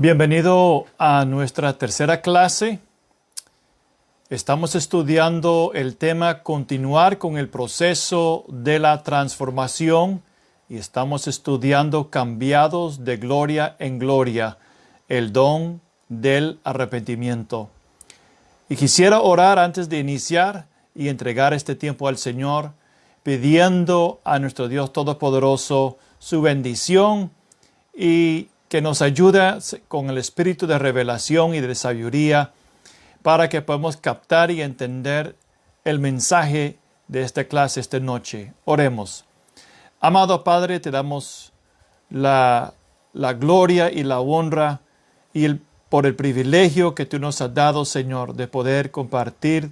Bienvenido a nuestra tercera clase. Estamos estudiando el tema continuar con el proceso de la transformación y estamos estudiando cambiados de gloria en gloria, el don del arrepentimiento. Y quisiera orar antes de iniciar y entregar este tiempo al Señor, pidiendo a nuestro Dios Todopoderoso su bendición y que nos ayude con el espíritu de revelación y de sabiduría para que podamos captar y entender el mensaje de esta clase esta noche. Oremos. Amado Padre, te damos la gloria y la honra por el privilegio que tú nos has dado, Señor, de poder compartir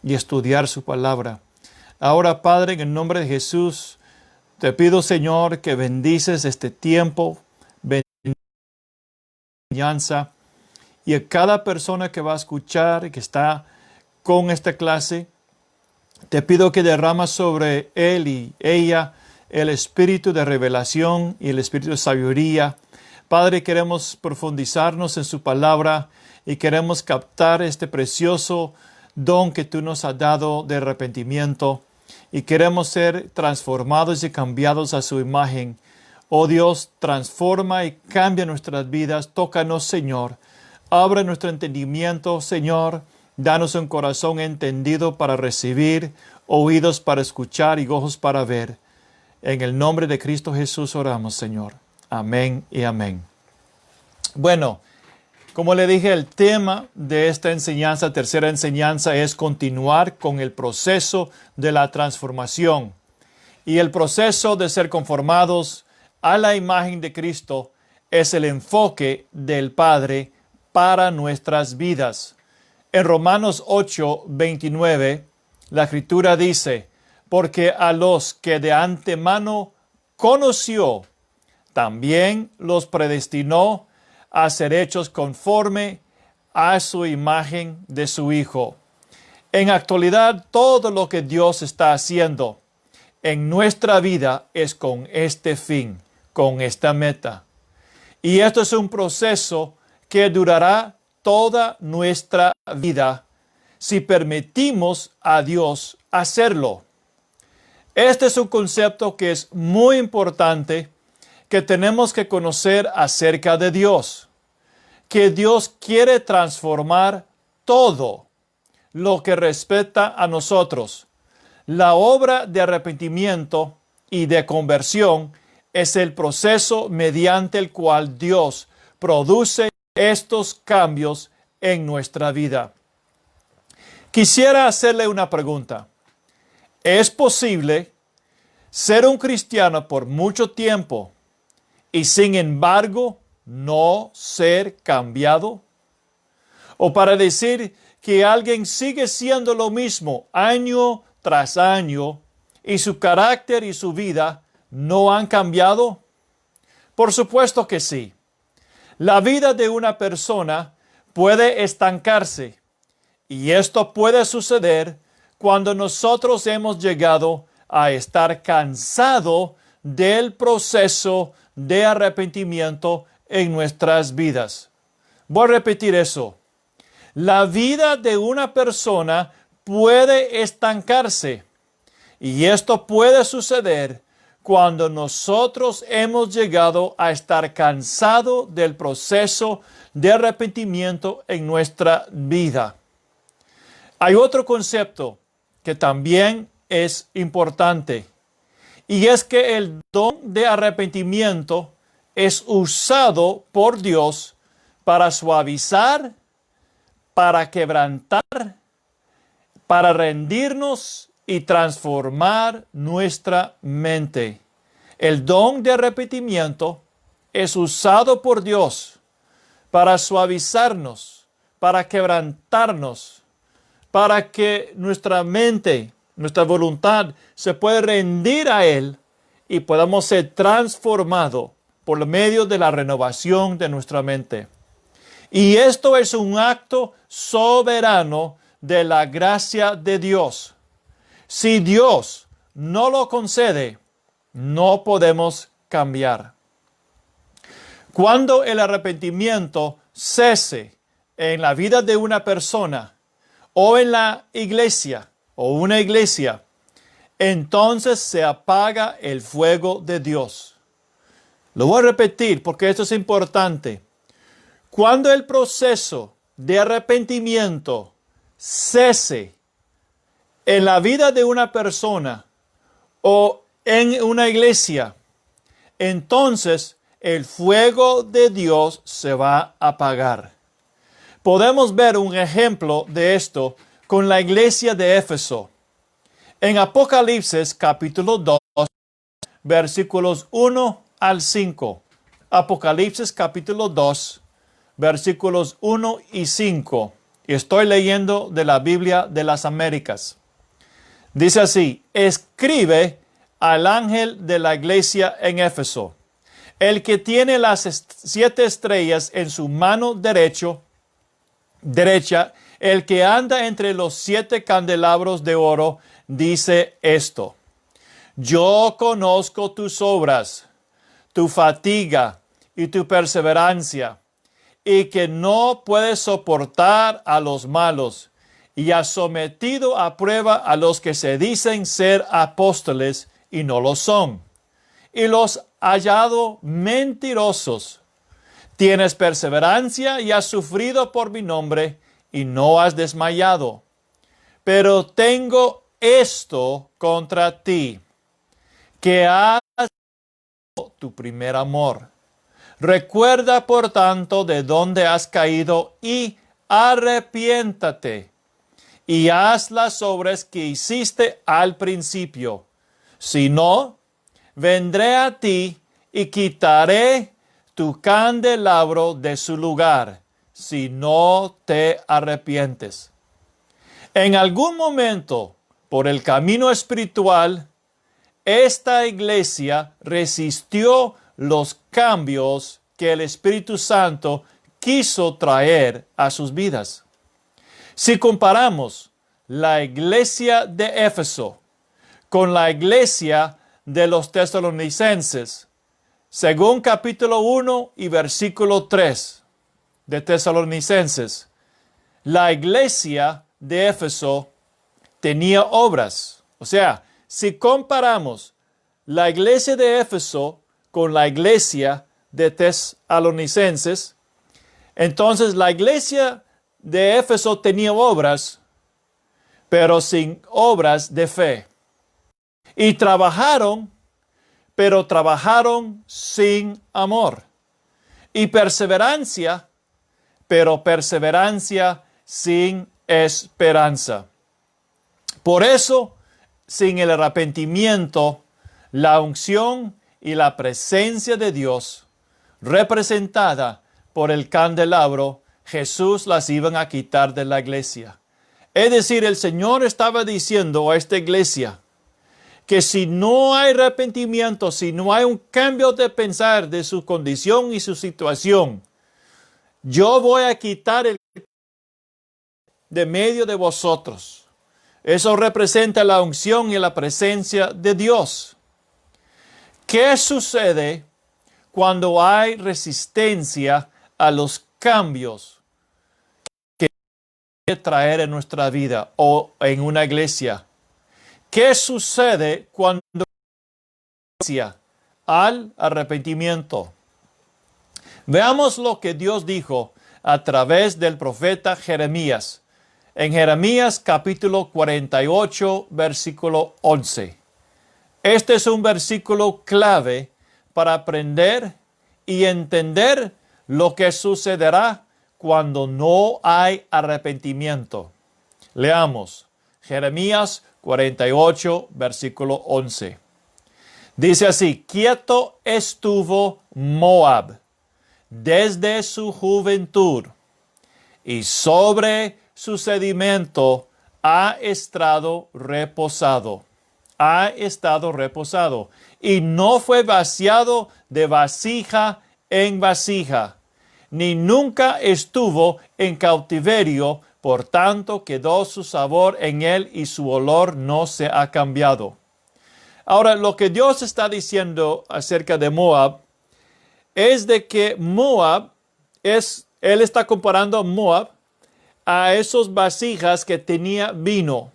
y estudiar su palabra. Ahora, Padre, en el nombre de Jesús, te pido, Señor, que bendices este tiempo, y a cada persona que va a escuchar y que está con esta clase, te pido que derramas sobre él y ella el espíritu de revelación y el espíritu de sabiduría. Padre, queremos profundizarnos en su palabra y queremos captar este precioso don que tú nos has dado de arrepentimiento y queremos ser transformados y cambiados a su imagen. Oh Dios, transforma y cambia nuestras vidas. Tócanos, Señor. Abre nuestro entendimiento, Señor. Danos un corazón entendido para recibir, oídos para escuchar y ojos para ver. En el nombre de Cristo Jesús oramos, Señor. Amén y amén. Bueno, como le dije, el tema de esta enseñanza, tercera enseñanza, es continuar con el proceso de la transformación. Y el proceso de ser conformados a la imagen de Cristo es el enfoque del Padre para nuestras vidas. En Romanos 8:29, la Escritura dice, porque a los que de antemano conoció, también los predestinó a ser hechos conforme a su imagen de su Hijo. En actualidad, todo lo que Dios está haciendo en nuestra vida es con este fin, con esta meta. Y esto es un proceso que durará toda nuestra vida si permitimos a Dios hacerlo. Este es un concepto que es muy importante, que tenemos que conocer acerca de Dios, que Dios quiere transformar todo lo que respecta a nosotros. La obra de arrepentimiento y de conversión es el proceso mediante el cual Dios produce estos cambios en nuestra vida. Quisiera hacerle una pregunta. ¿Es posible ser un cristiano por mucho tiempo y sin embargo no ser cambiado? O para decir que alguien sigue siendo lo mismo año tras año y su carácter y su vida no han cambiado? Por supuesto que sí. La vida de una persona puede estancarse y esto puede suceder cuando nosotros hemos llegado a estar cansados del proceso de arrepentimiento en nuestras vidas. Voy a repetir eso. La vida de una persona puede estancarse y esto puede suceder cuando nosotros hemos llegado a estar cansados del proceso de arrepentimiento en nuestra vida. Hay otro concepto que también es importante y es que el don de arrepentimiento es usado por Dios para suavizar, para quebrantar, para rendirnos y transformar nuestra mente. El don de arrepentimiento es usado por Dios para suavizarnos, para quebrantarnos, para que nuestra mente, nuestra voluntad se pueda rendir a Él y podamos ser transformados por medio de la renovación de nuestra mente. Y esto es un acto soberano de la gracia de Dios. Si Dios no lo concede, no podemos cambiar. Cuando el arrepentimiento cese en la vida de una persona o en la iglesia o una iglesia, entonces se apaga el fuego de Dios. Lo voy a repetir porque esto es importante. Cuando el proceso de arrepentimiento cese en la vida de una persona o en una iglesia, entonces el fuego de Dios se va a apagar. Podemos ver un ejemplo de esto con la iglesia de Éfeso. En Apocalipsis capítulo 2, versículos 1 al 5. Apocalipsis capítulo 2, versículos 1 y 5. Y estoy leyendo de la Biblia de las Américas. Dice así: escribe al ángel de la iglesia en Éfeso, el que tiene las 7 estrellas en su mano derecha, el que anda entre los 7 candelabros de oro, dice esto: yo conozco tus obras, tu fatiga y tu perseverancia, y que no puedes soportar a los malos, y has sometido a prueba a los que se dicen ser apóstoles y no lo son, y los hallado mentirosos. Tienes perseverancia y has sufrido por mi nombre y no has desmayado. Pero tengo esto contra ti, que has dejado tu primer amor. Recuerda, por tanto, de dónde has caído y arrepiéntate y haz las obras que hiciste al principio. Si no, vendré a ti y quitaré tu candelabro de su lugar, si no te arrepientes. En algún momento, por el camino espiritual, esta iglesia resistió los cambios que el Espíritu Santo quiso traer a sus vidas. Si comparamos la iglesia de Éfeso con la iglesia de los tesalonicenses, según capítulo 1 y versículo 3 de Tesalonicenses, la iglesia de Éfeso tenía obras. O sea, si comparamos la iglesia de Éfeso con la iglesia de Tesalonicenses, entonces la iglesia de Éfeso tenía obras, pero sin obras de fe. Y trabajaron, pero trabajaron sin amor. Y perseverancia, pero perseverancia sin esperanza. Por eso, sin el arrepentimiento, la unción y la presencia de Dios, representada por el candelabro, Jesús las iban a quitar de la iglesia. Es decir, el Señor estaba diciendo a esta iglesia que si no hay arrepentimiento, si no hay un cambio de pensar de su condición y su situación, yo voy a quitar el de medio de vosotros. Eso representa la unción y la presencia de Dios. ¿Qué sucede cuando hay resistencia a los cambios que hay que traer en nuestra vida o en una iglesia? ¿Qué sucede cuando hay al arrepentimiento? Veamos lo que Dios dijo a través del profeta Jeremías. En Jeremías capítulo 48, versículo 11. Este es un versículo clave para aprender y entender lo que sucederá cuando no hay arrepentimiento. Leamos Jeremías 48, versículo 11. Dice así: quieto estuvo Moab desde su juventud, y sobre su sedimento ha estado reposado. Ha estado reposado, y no fue vaciado de vasija en vasija, ni nunca estuvo en cautiverio, por tanto quedó su sabor en él y su olor no se ha cambiado. Ahora, lo que Dios está diciendo acerca de Moab es de que Moab él está comparando a Moab a esos vasijas que tenía vino.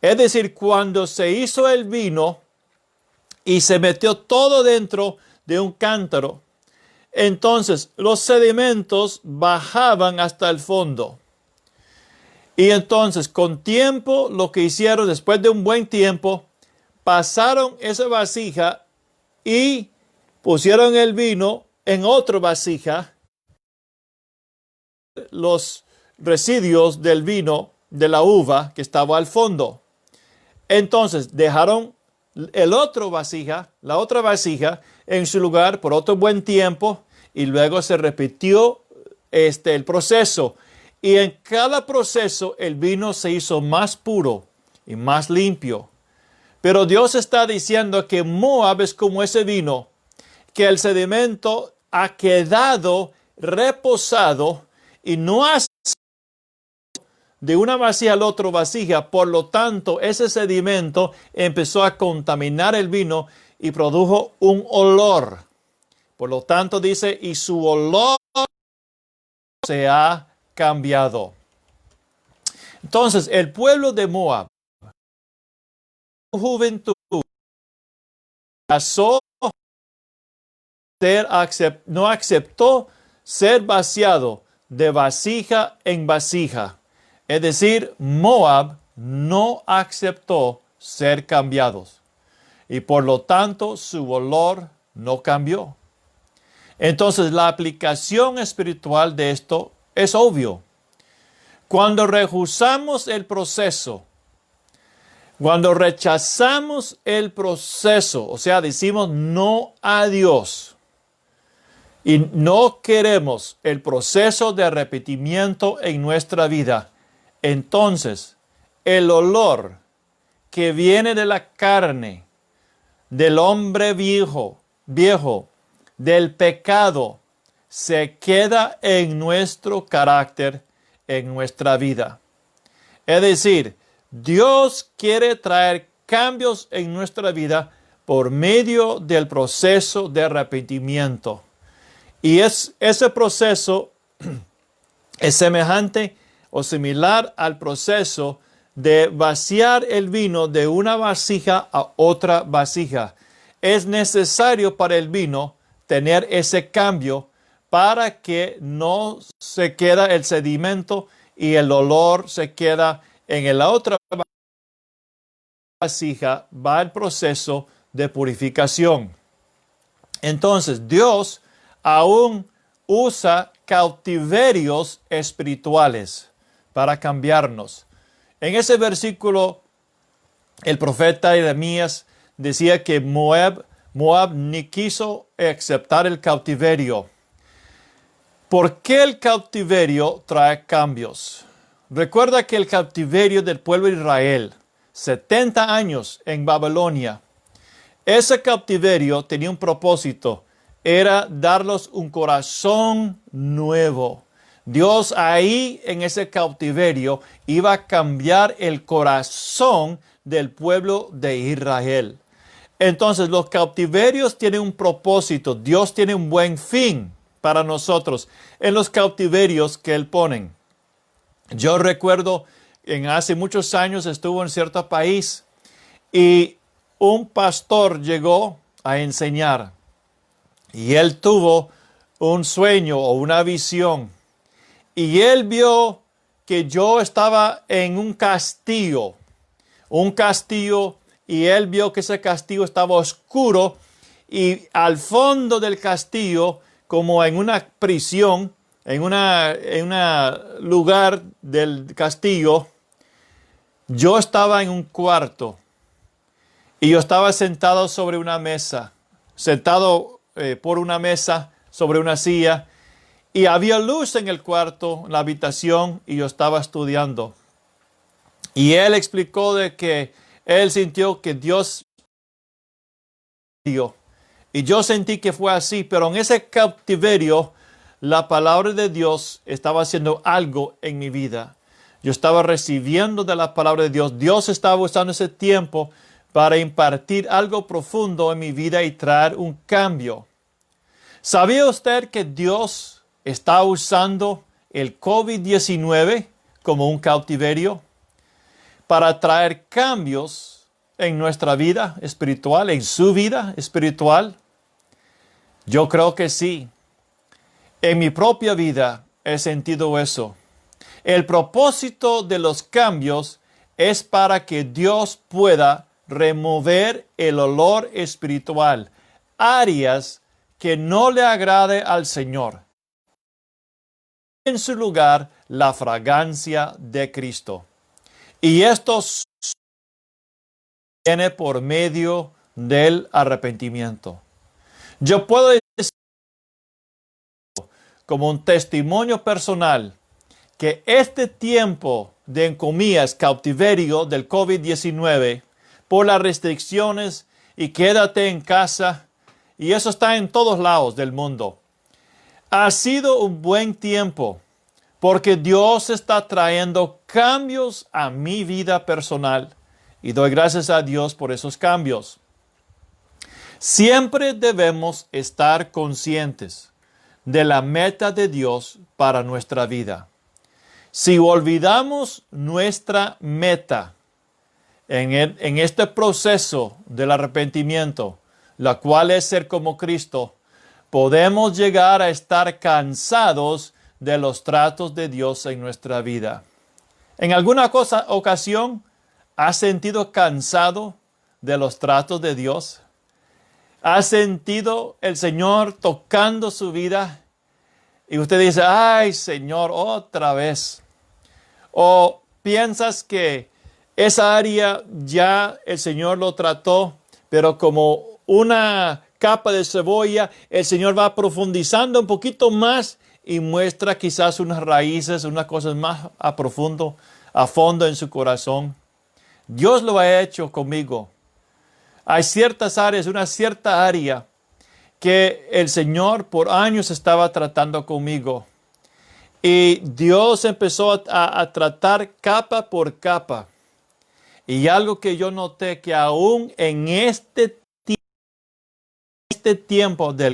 Es decir, cuando se hizo el vino y se metió todo dentro de un cántaro, entonces los sedimentos bajaban hasta el fondo. Y entonces con tiempo lo que hicieron, después de un buen tiempo, pasaron esa vasija y pusieron el vino en otra vasija. Los residuos del vino, de la uva que estaba al fondo. Entonces dejaron la otra vasija en su lugar por otro buen tiempo y luego se repitió el proceso. Y en cada proceso el vino se hizo más puro y más limpio. Pero Dios está diciendo que Moab es como ese vino, que el sedimento ha quedado reposado y no ha de una vasija a la otra vasija. Por lo tanto, ese sedimento empezó a contaminar el vino y produjo un olor. Por lo tanto, dice, y su olor se ha cambiado. Entonces, el pueblo de Moab, su juventud, no aceptó ser vaciado de vasija en vasija. Es decir, Moab no aceptó ser cambiados y por lo tanto su olor no cambió. Entonces la aplicación espiritual de esto es obvio. Cuando rehusamos el proceso, cuando rechazamos el proceso, o sea, decimos no a Dios y no queremos el proceso de arrepentimiento en nuestra vida, entonces el olor que viene de la carne, del hombre viejo, del pecado, se queda en nuestro carácter, en nuestra vida. Es decir, Dios quiere traer cambios en nuestra vida por medio del proceso de arrepentimiento. Y ese proceso es semejante o similar al proceso de vaciar el vino de una vasija a otra vasija. Es necesario para el vino tener ese cambio para que no se queda el sedimento y el olor se queda en la otra vasija. Va el proceso de purificación. Entonces, Dios aún usa cautiverios espirituales para cambiarnos. En ese versículo, el profeta Jeremías decía que Moab ni quiso aceptar el cautiverio. ¿Por qué el cautiverio trae cambios? Recuerda que el cautiverio del pueblo de Israel, 70 años en Babilonia, ese cautiverio tenía un propósito, era darles un corazón nuevo. Dios ahí en ese cautiverio iba a cambiar el corazón del pueblo de Israel. Entonces los cautiverios tienen un propósito. Dios tiene un buen fin para nosotros en los cautiverios que Él pone. Yo recuerdo hace muchos años estuve en cierto país y un pastor llegó a enseñar y él tuvo un sueño o una visión y él vio que yo estaba en un castillo y él vio que ese castillo estaba oscuro y al fondo del castillo, como en una prisión, en un lugar del castillo, yo estaba en un cuarto y yo estaba sentado sobre una mesa, por una mesa sobre una silla y había luz en el cuarto, en la habitación y yo estaba estudiando. Y él explicó de que él sintió que Dios dio. Y yo sentí que fue así, pero en ese cautiverio la palabra de Dios estaba haciendo algo en mi vida. Yo estaba recibiendo de la palabra de Dios. Dios estaba usando ese tiempo para impartir algo profundo en mi vida y traer un cambio. ¿Sabía usted que Dios está usando el COVID-19 como un cautiverio para traer cambios en nuestra vida espiritual, en su vida espiritual? Yo creo que sí. En mi propia vida he sentido eso. El propósito de los cambios es para que Dios pueda remover el olor espiritual, áreas que no le agrade al Señor. En su lugar, la fragancia de Cristo. Y esto viene por medio del arrepentimiento. Yo puedo decir como un testimonio personal que este tiempo de, en comillas, cautiverio del COVID-19 por las restricciones y quédate en casa, y eso está en todos lados del mundo, ha sido un buen tiempo porque Dios está trayendo cambios a mi vida personal y doy gracias a Dios por esos cambios. Siempre debemos estar conscientes de la meta de Dios para nuestra vida. Si olvidamos nuestra meta en este proceso del arrepentimiento, la cual es ser como Cristo, podemos llegar a estar cansados de los tratos de Dios en nuestra vida. ¿En alguna ocasión has sentido cansado de los tratos de Dios? ¿Has sentido el Señor tocando su vida? Y usted dice, ay Señor, otra vez. O piensas que esa área ya el Señor lo trató, pero como una capa de cebolla, el Señor va profundizando un poquito más y muestra quizás unas raíces, unas cosas más a fondo en su corazón. Dios lo ha hecho conmigo. Hay ciertas áreas, una cierta área que el Señor por años estaba tratando conmigo. Y Dios empezó a tratar capa por capa. Y algo que yo noté que aún en este tiempo del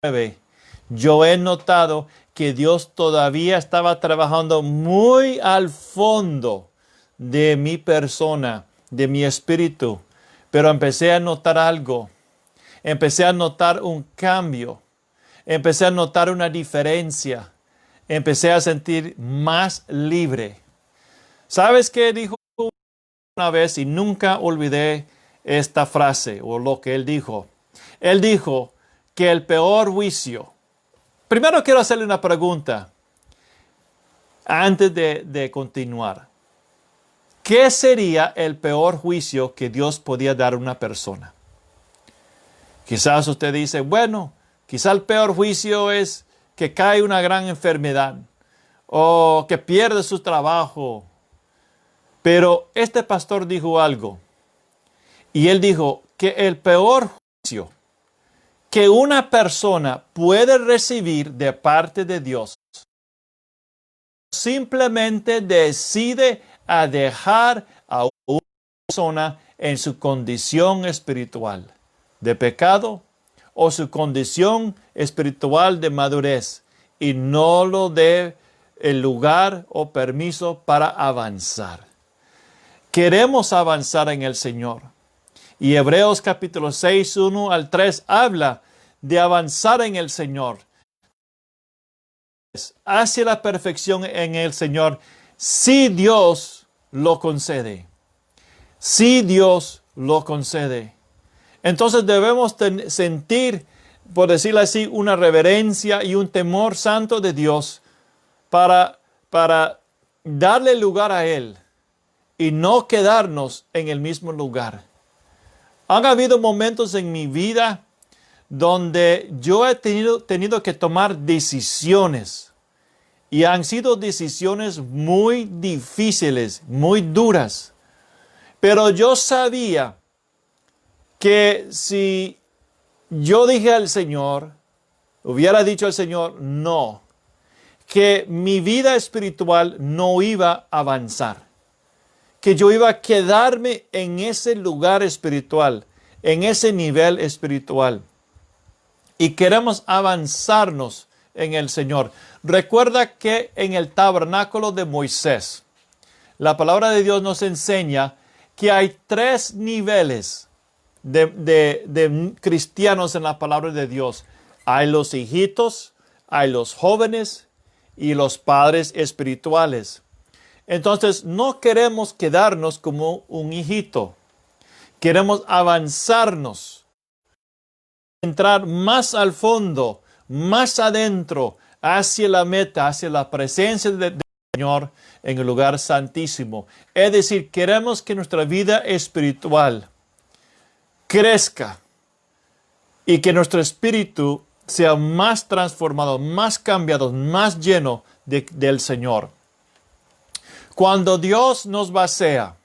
9, yo he notado que Dios todavía estaba trabajando muy al fondo de mi persona, de mi espíritu. Pero empecé a notar algo. Empecé a notar un cambio. Empecé a notar una diferencia. Empecé a sentir más libre. ¿Sabes qué dijo una vez? Y nunca olvidé esta frase o lo que él dijo. Él dijo que el peor juicio. Primero quiero hacerle una pregunta antes de continuar. ¿Qué sería el peor juicio que Dios podía dar a una persona? Quizás usted dice, bueno, quizás el peor juicio es que cae una gran enfermedad o que pierde su trabajo. Pero este pastor dijo algo. Y él dijo que el peor juicio que una persona puede recibir de parte de Dios simplemente decide a dejar a una persona en su condición espiritual de pecado o su condición espiritual de madurez y no lo dé el lugar o permiso para avanzar. Queremos avanzar en el Señor. Y Hebreos capítulo 6, 1 al 3 habla de avanzar en el Señor. Hacia la perfección en el Señor, si Dios lo concede. Si Dios lo concede. Entonces debemos sentir, por decirlo así, una reverencia y un temor santo de Dios para darle lugar a Él y no quedarnos en el mismo lugar. Han habido momentos en mi vida donde yo he tenido que tomar decisiones y han sido decisiones muy difíciles, muy duras. Pero yo sabía que si yo dije al Señor, hubiera dicho al Señor, no, que mi vida espiritual no iba a avanzar, que yo iba a quedarme en ese lugar espiritual, en ese nivel espiritual. y queremos avanzarnos en el Señor. Recuerda que en el tabernáculo de Moisés, la palabra de Dios nos enseña que hay 3 niveles de cristianos en la palabra de Dios. Hay los hijitos, hay los jóvenes y los padres espirituales. Entonces, no queremos quedarnos como un hijito. Queremos avanzarnos, entrar más al fondo, más adentro, hacia la meta, hacia la presencia del Señor en el lugar santísimo. Es decir, queremos que nuestra vida espiritual crezca y que nuestro espíritu sea más transformado, más cambiado, más lleno del Señor. Cuando Dios nos vacía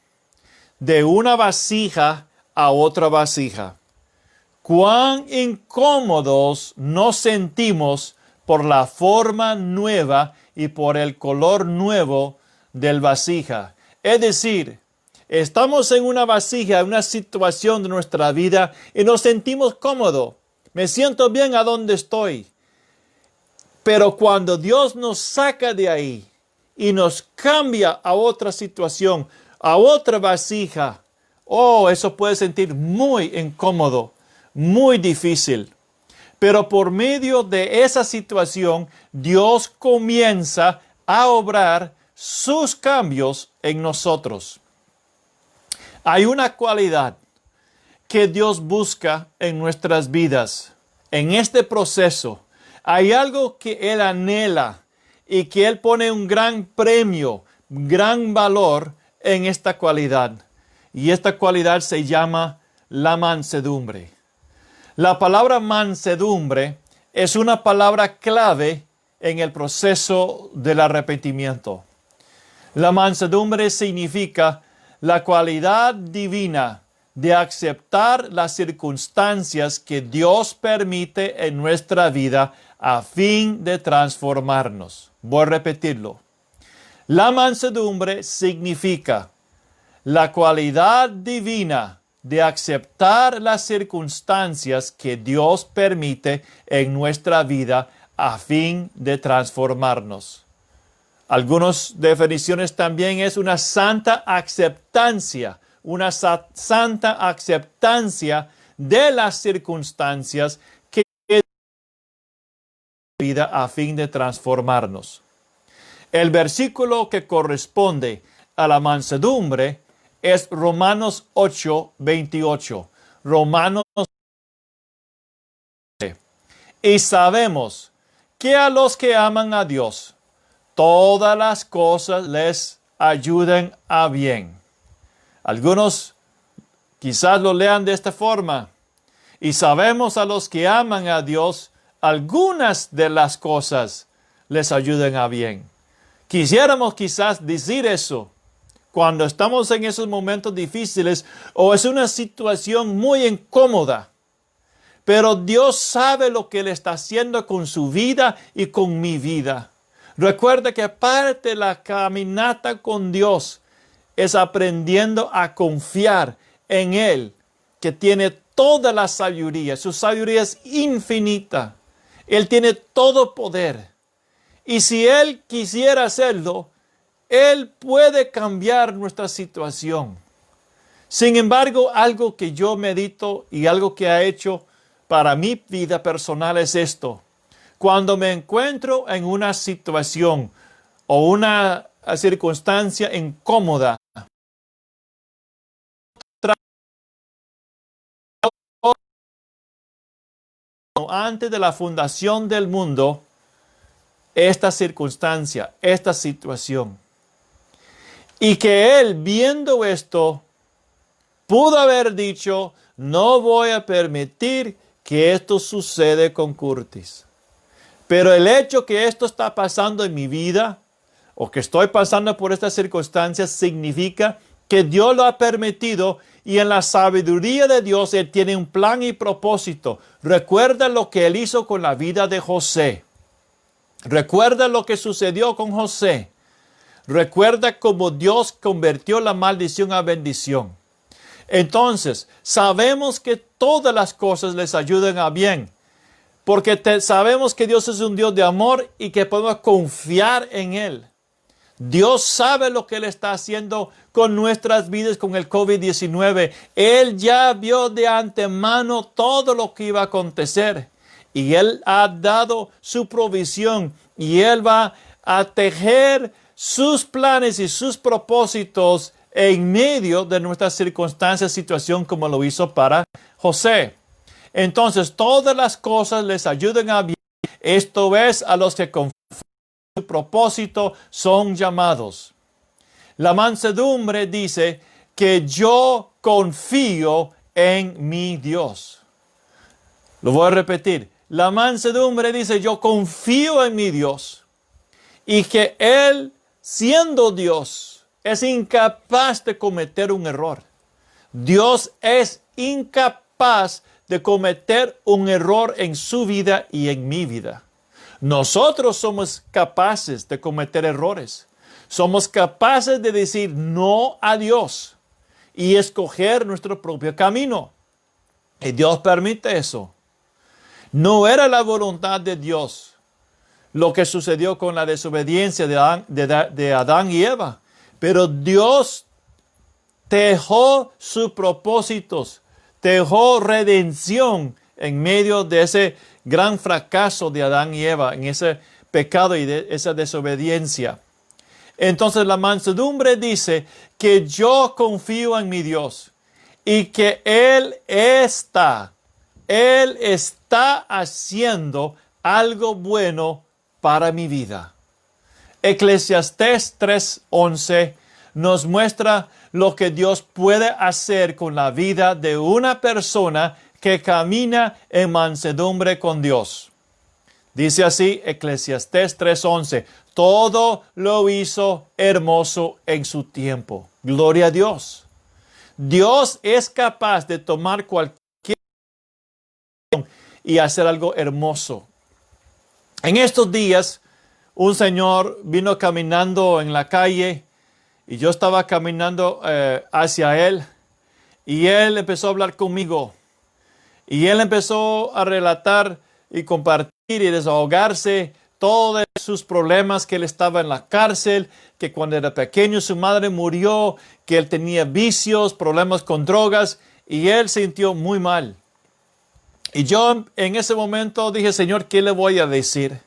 de una vasija a otra vasija, cuán incómodos nos sentimos por la forma nueva y por el color nuevo del vasija. Es decir, estamos en una vasija, en una situación de nuestra vida y nos sentimos cómodos. Me siento bien a donde estoy. Pero cuando Dios nos saca de ahí y nos cambia a otra situación, a otra vasija, eso puede sentir muy incómodo, muy difícil. Pero por medio de esa situación, Dios comienza a obrar sus cambios en nosotros. Hay una cualidad que Dios busca en nuestras vidas. En este proceso, hay algo que Él anhela y que Él pone un gran premio, gran valor en esta cualidad. Y esta cualidad se llama la mansedumbre. La palabra mansedumbre es una palabra clave en el proceso del arrepentimiento. La mansedumbre significa la cualidad divina de aceptar las circunstancias que Dios permite en nuestra vida a fin de transformarnos. Voy a repetirlo. La mansedumbre significa la cualidad divina de aceptar las circunstancias que Dios permite en nuestra vida a fin de transformarnos. Algunas definiciones también es una santa aceptancia de las circunstancias que vida a fin de transformarnos. El versículo que corresponde a la mansedumbre es Romanos 8:28. Romanos. Y sabemos que a los que aman a Dios, todas las cosas les ayudan a bien. Algunos quizás lo lean de esta forma. Y sabemos a los que aman a Dios, algunas de las cosas les ayudan a bien. Quisiéramos quizás decir eso cuando estamos en esos momentos difíciles o es una situación muy incómoda. Pero Dios sabe lo que Él está haciendo con su vida y con mi vida. Recuerda que parte de la caminata con Dios es aprendiendo a confiar en Él, que tiene toda la sabiduría. Su sabiduría es infinita. Él tiene todo poder. Y si Él quisiera hacerlo, Él puede cambiar nuestra situación. Sin embargo, algo que yo medito y algo que ha hecho para mi vida personal es esto. Cuando me encuentro en una situación o una circunstancia incómoda, antes de la fundación del mundo, esta circunstancia, esta situación. Y que Él, viendo esto, pudo haber dicho, no voy a permitir que esto suceda con Curtis. Pero el hecho que esto está pasando en mi vida, o que estoy pasando por estas circunstancias, significa que Dios lo ha permitido y en la sabiduría de Dios Él tiene un plan y propósito. Recuerda lo que Él hizo con la vida de José. Recuerda lo que sucedió con José. Recuerda cómo Dios convirtió la maldición a bendición. Entonces, sabemos que todas las cosas les ayudan a bien. porque sabemos que Dios es un Dios de amor y que podemos confiar en Él. Dios sabe lo que Él está haciendo con nuestras vidas con el COVID-19. Él ya vio de antemano todo lo que iba a acontecer. Y Él ha dado su provisión. Y Él va a tejer sus planes y sus propósitos en medio de nuestras circunstancias, situación como lo hizo para José. Entonces, todas las cosas les ayudan a bien. Esto es, a los que confían en su propósito son llamados. La mansedumbre dice que yo confío en mi Dios. Lo voy a repetir. La mansedumbre dice yo confío en mi Dios y que Él, siendo Dios, es incapaz de cometer un error. Dios es incapaz de cometer un error en su vida y en mi vida. Nosotros somos capaces de cometer errores. Somos capaces de decir no a Dios y escoger nuestro propio camino. Y Dios permite eso. No era la voluntad de Dios lo que sucedió con la desobediencia de Adán y Eva. Pero Dios tejó sus propósitos, tejó redención en medio de ese gran fracaso de Adán y Eva, en ese pecado y de esa desobediencia. Entonces la mansedumbre dice que yo confío en mi Dios y que Él está haciendo algo bueno para mi vida. Eclesiastés 3:11 nos muestra lo que Dios puede hacer con la vida de una persona que camina en mansedumbre con Dios. Dice así Eclesiastés 3:11, todo lo hizo hermoso en su tiempo. Gloria a Dios. Dios es capaz de tomar cualquier y hacer algo hermoso. En estos días, un señor vino caminando en la calle y yo estaba caminando hacia él y él empezó a hablar conmigo y él empezó a relatar y compartir y desahogarse todos sus problemas, que él estaba en la cárcel, que cuando era pequeño su madre murió, que él tenía vicios, problemas con drogas y él se sintió muy mal. Y yo en ese momento dije, Señor, ¿qué le voy a decir?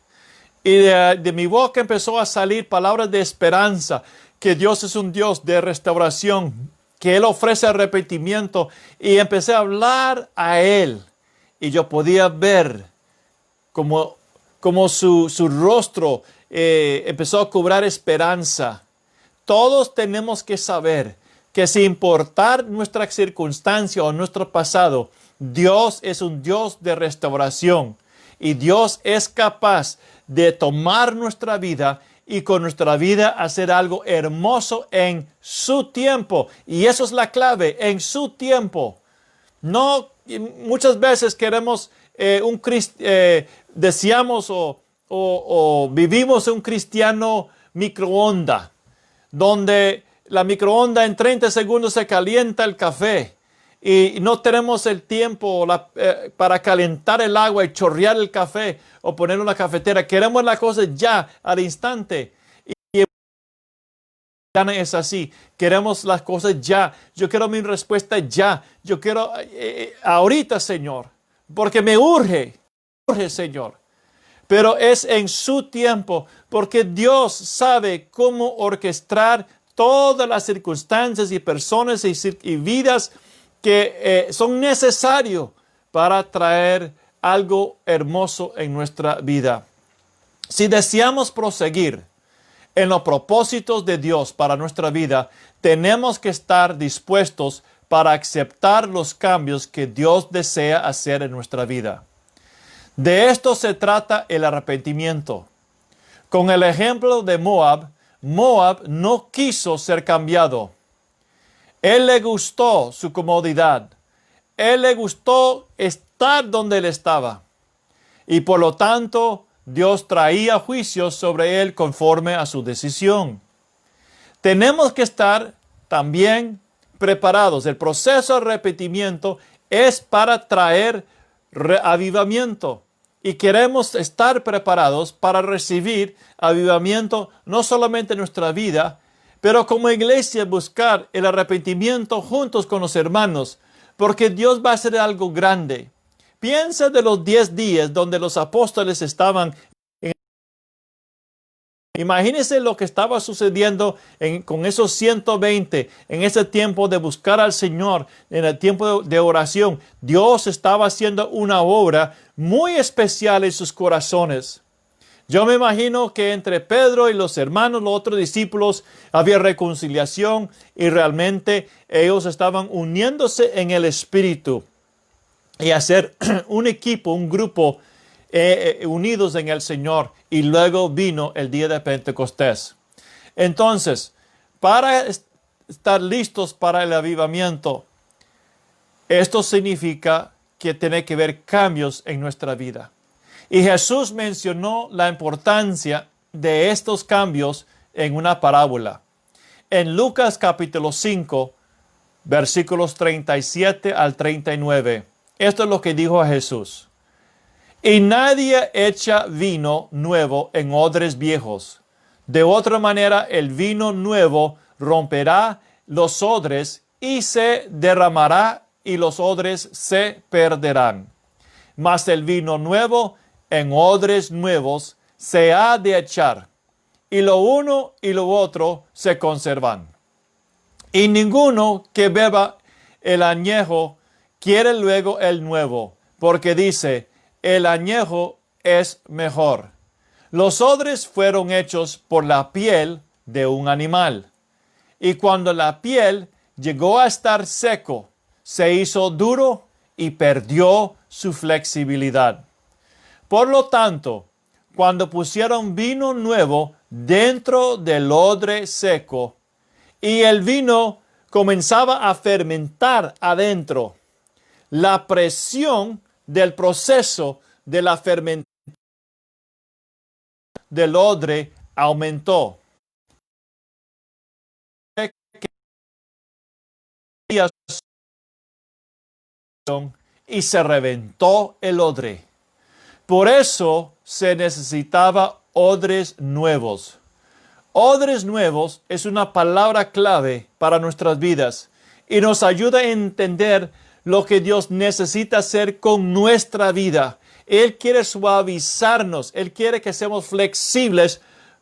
Y de mi boca empezó a salir palabras de esperanza, que Dios es un Dios de restauración, que Él ofrece arrepentimiento. Y empecé a hablar a Él. Y yo podía ver como su rostro empezó a cobrar esperanza. Todos tenemos que saber que sin importar nuestra circunstancia o nuestro pasado, Dios es un Dios de restauración y Dios es capaz de tomar nuestra vida y con nuestra vida hacer algo hermoso en su tiempo. Y eso es la clave, en su tiempo. No, muchas veces queremos deseamos o vivimos un cristiano microondas, donde la microonda en 30 segundos se calienta el café y no tenemos el tiempo para calentar el agua y chorrear el café o ponerlo en la cafetera. Queremos las cosas ya, al instante. Y es así. Queremos las cosas ya. Yo quiero mi respuesta ya. Yo quiero ahorita, Señor, porque me urge, Señor. Pero es en su tiempo, porque Dios sabe cómo orquestar todas las circunstancias y personas y vidas que son necesarios para traer algo hermoso en nuestra vida. Si deseamos proseguir en los propósitos de Dios para nuestra vida, tenemos que estar dispuestos para aceptar los cambios que Dios desea hacer en nuestra vida. De esto se trata el arrepentimiento. Con el ejemplo de Moab, Moab no quiso ser cambiado. Él le gustó su comodidad. Él le gustó estar donde él estaba. Y por lo tanto, Dios traía juicios sobre él conforme a su decisión. Tenemos que estar también preparados. El proceso de arrepentimiento es para traer avivamiento. y queremos estar preparados para recibir avivamiento no solamente en nuestra vida, pero como iglesia buscar el arrepentimiento juntos con los hermanos, porque Dios va a hacer algo grande. Piensa de los 10 días donde los apóstoles estaban. Imagínense lo que estaba sucediendo con esos 120 en ese tiempo de buscar al Señor, en el tiempo de oración. Dios estaba haciendo una obra muy especial en sus corazones. Yo me imagino que entre Pedro y los hermanos, los otros discípulos, había reconciliación y realmente ellos estaban uniéndose en el Espíritu y hacer un equipo, un grupo unidos en el Señor, y luego vino el día de Pentecostés. Entonces, para estar listos para el avivamiento, esto significa que tiene que haber cambios en nuestra vida. Y Jesús mencionó la importancia de estos cambios en una parábola. En Lucas capítulo 5, versículos 37 al 39, esto es lo que dijo Jesús. Y nadie echa vino nuevo en odres viejos. De otra manera, el vino nuevo romperá los odres y se derramará y los odres se perderán. Mas el vino nuevo en odres nuevos se ha de echar, y lo uno y lo otro se conservan. Y ninguno que beba el añejo quiere luego el nuevo, porque dice, el añejo es mejor. Los odres fueron hechos por la piel de un animal, y cuando la piel llegó a estar seco, se hizo duro y perdió su flexibilidad. Por lo tanto, cuando pusieron vino nuevo dentro del odre seco, y el vino comenzaba a fermentar adentro, la presión del proceso de la fermentación del odre aumentó. Y se reventó el odre. Por eso se necesitaba odres nuevos. Odres nuevos es una palabra clave para nuestras vidas y nos ayuda a entender lo que Dios necesita hacer con nuestra vida. Él quiere suavizarnos, Él quiere que seamos flexibles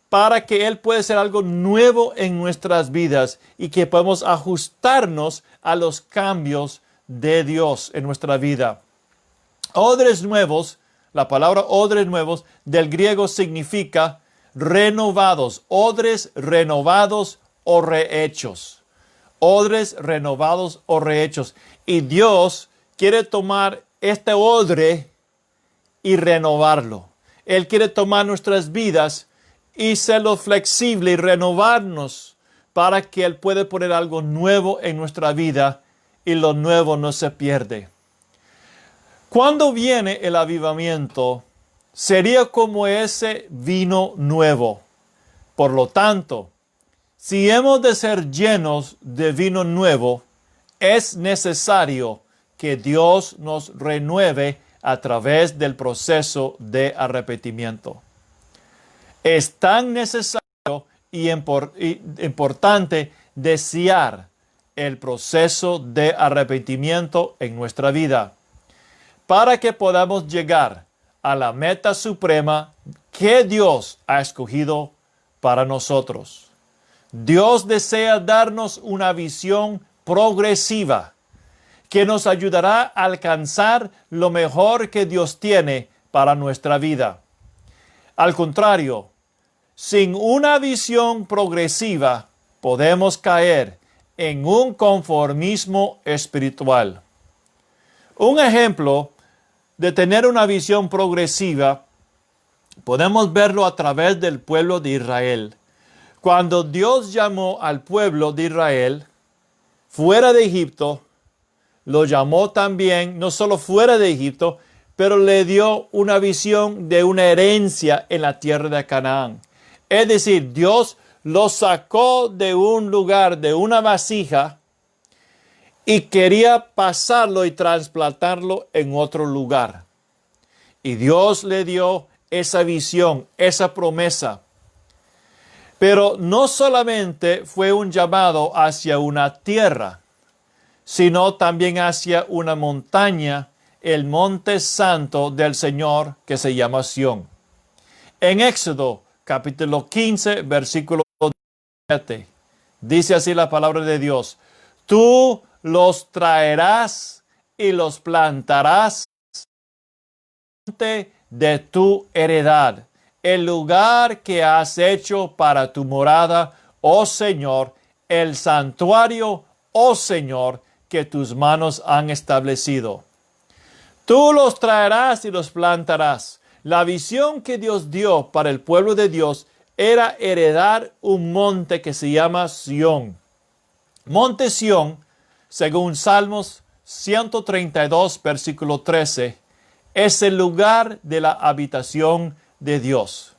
para que Él pueda hacer algo nuevo en nuestras vidas y que podamos ajustarnos a los cambios de Dios en nuestra vida. Odres nuevos, la palabra odres nuevos del griego significa renovados, odres renovados o rehechos. Odres renovados o rehechos. Y Dios quiere tomar este odre y renovarlo. Él quiere tomar nuestras vidas y serlo flexible y renovarnos para que Él pueda poner algo nuevo en nuestra vida y lo nuevo no se pierde. Cuando viene el avivamiento, sería como ese vino nuevo. Por lo tanto, si hemos de ser llenos de vino nuevo, es necesario que Dios nos renueve a través del proceso de arrepentimiento. Es tan necesario y importante desear el proceso de arrepentimiento en nuestra vida para que podamos llegar a la meta suprema que Dios ha escogido para nosotros. Dios desea darnos una visión progresiva que nos ayudará a alcanzar lo mejor que Dios tiene para nuestra vida. Al contrario, sin una visión progresiva podemos caer en un conformismo espiritual. Un ejemplo de tener una visión progresiva podemos verlo a través del pueblo de Israel. Cuando Dios llamó al pueblo de Israel fuera de Egipto, lo llamó también, no solo fuera de Egipto, pero le dio una visión de una herencia en la tierra de Canaán. Es decir, Dios lo sacó de un lugar, de una vasija, y quería pasarlo y trasplantarlo en otro lugar. Y Dios le dio esa visión, esa promesa. Pero no solamente fue un llamado hacia una tierra, sino también hacia una montaña, el monte santo del Señor que se llama Sión. En Éxodo capítulo 15, versículo 7, dice así la palabra de Dios: tú los traerás y los plantarás de tu heredad, el lugar que has hecho para tu morada, oh Señor, el santuario, oh Señor, que tus manos han establecido. Tú los traerás y los plantarás. La visión que Dios dio para el pueblo de Dios era heredar un monte que se llama Sión. Monte Sión, según Salmos 132, versículo 13, es el lugar de la habitación de Dios.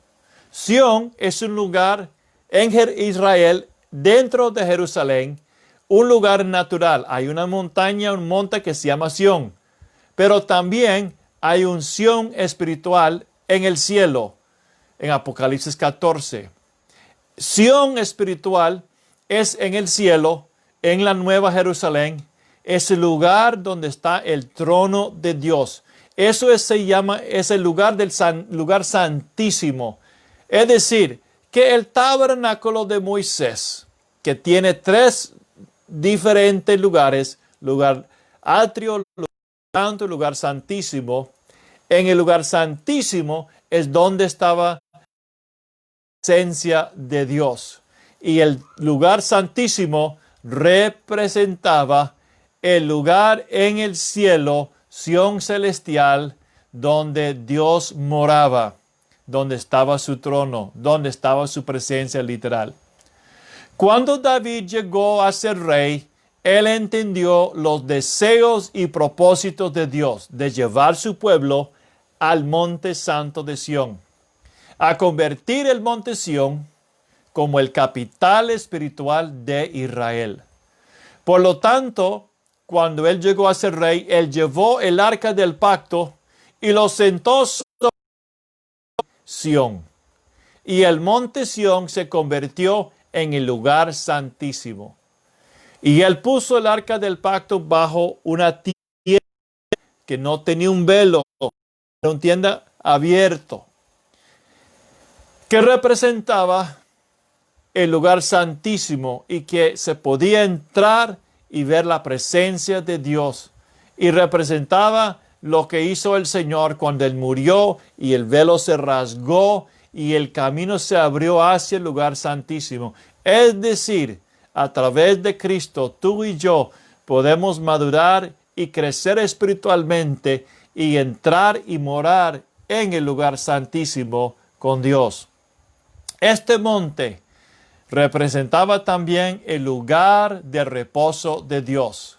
Sión es un lugar en Israel, dentro de Jerusalén, un lugar natural. Hay una montaña, un monte que se llama Sión, pero también hay un Sión espiritual en el cielo, en Apocalipsis 14. Sión espiritual es en el cielo, en la Nueva Jerusalén, es el lugar donde está el trono de Dios. Eso es el lugar lugar santísimo. Es decir, que el tabernáculo de Moisés, que tiene 3 diferentes lugares, lugar atrio, lugar santo y lugar santísimo. En el lugar santísimo es donde estaba la presencia de Dios. Y el lugar santísimo representaba el lugar en el cielo, Sión celestial, donde Dios moraba, donde estaba su trono, donde estaba su presencia literal. Cuando David llegó a ser rey, él entendió los deseos y propósitos de Dios de llevar su pueblo al monte santo de Sión, a convertir el monte Sión como el capital espiritual de Israel. Por lo tanto, cuando él llegó a ser rey, él llevó el arca del pacto y lo sentó sobre Sión. Y el monte Sión se convirtió en el lugar santísimo. Y él puso el arca del pacto bajo una tienda que no tenía un velo, era una tienda abierto, que representaba el lugar santísimo y que se podía entrar y ver la presencia de Dios. Y representaba lo que hizo el Señor cuando Él murió y el velo se rasgó y el camino se abrió hacia el lugar santísimo. Es decir, a través de Cristo, tú y yo podemos madurar y crecer espiritualmente y entrar y morar en el lugar santísimo con Dios. Este monte representaba también el lugar de reposo de Dios.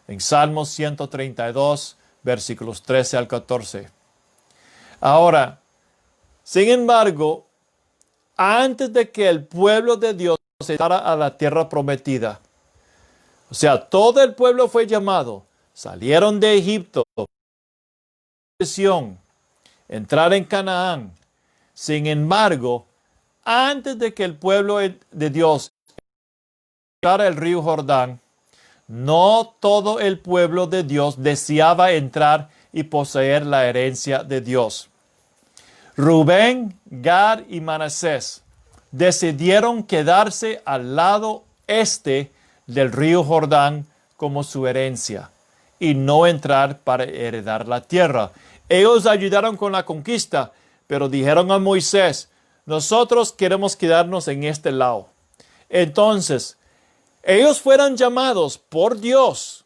En Salmos 132, versículos 13 al 14. Ahora, sin embargo, antes de que el pueblo de Dios se entrara a la tierra prometida, o sea, todo el pueblo fue llamado, salieron de Egipto, entrar en Canaán. Sin embargo, antes de que el pueblo de Dios entrara el río Jordán, no todo el pueblo de Dios deseaba entrar y poseer la herencia de Dios. Rubén, Gad y Manasés decidieron quedarse al lado este del río Jordán como su herencia y no entrar para heredar la tierra. Ellos ayudaron con la conquista, pero dijeron a Moisés: nosotros queremos quedarnos en este lado. Entonces, ellos fueron llamados por Dios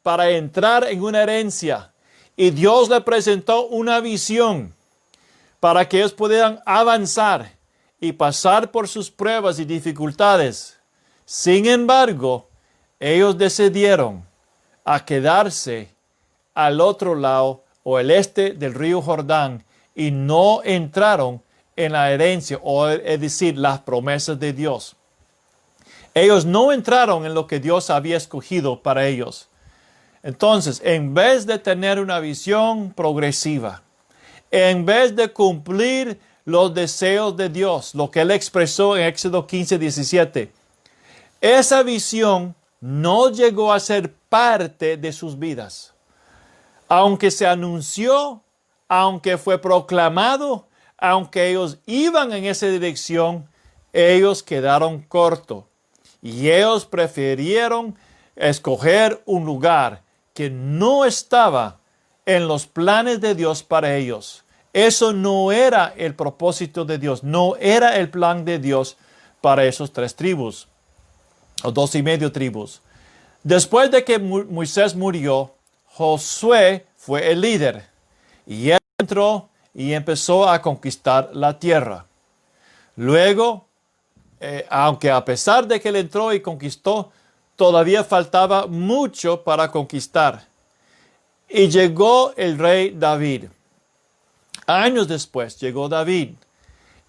para entrar en una herencia y Dios le presentó una visión para que ellos pudieran avanzar y pasar por sus pruebas y dificultades. Sin embargo, ellos decidieron a quedarse al otro lado o el este del río Jordán y no entraron en la herencia, o es decir, las promesas de Dios. Ellos no entraron en lo que Dios había escogido para ellos. Entonces, en vez de tener una visión progresiva, en vez de cumplir los deseos de Dios, lo que él expresó en Éxodo 15:17. Esa visión no llegó a ser parte de sus vidas. Aunque se anunció, aunque fue proclamado, aunque ellos iban en esa dirección, ellos quedaron cortos. Y ellos prefirieron escoger un lugar que no estaba en los planes de Dios para ellos. Eso no era el propósito de Dios, no era el plan de Dios para esos 3 tribus, o 2.5 tribus. Después de que Moisés murió, Josué fue el líder, y él entró y empezó a conquistar la tierra. Luego, aunque a pesar de que él entró y conquistó, todavía faltaba mucho para conquistar. Y llegó el rey David. Años después llegó David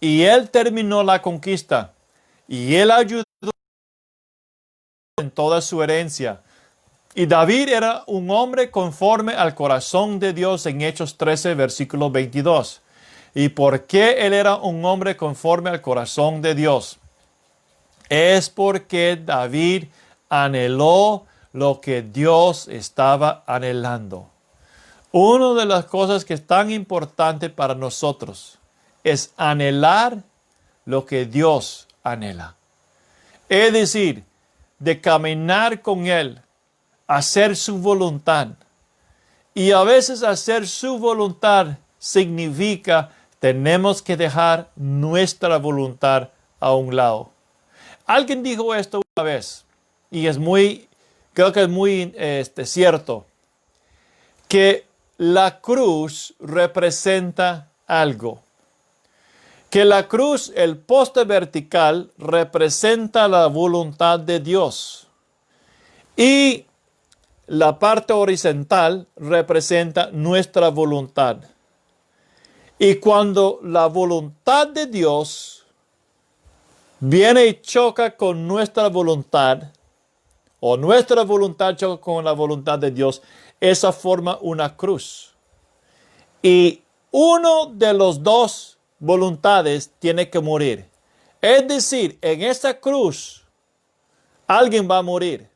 y él terminó la conquista y él ayudó en toda su herencia. Y David era un hombre conforme al corazón de Dios en Hechos 13, versículo 22. ¿Y por qué él era un hombre conforme al corazón de Dios? Es porque David anheló lo que Dios estaba anhelando. Una de las cosas que es tan importante para nosotros es anhelar lo que Dios anhela. Es decir, de caminar con Él, hacer su voluntad. Y a veces hacer su voluntad significa tenemos que dejar nuestra voluntad a un lado. Alguien dijo esto una vez y creo que es muy cierto, que la cruz representa algo. Que la cruz, el poste vertical, representa la voluntad de Dios. Y la parte horizontal representa nuestra voluntad. Y cuando la voluntad de Dios viene y choca con nuestra voluntad, o nuestra voluntad choca con la voluntad de Dios, esa forma una cruz. Y uno de los 2 voluntades tiene que morir. Es decir, en esa cruz, alguien va a morir.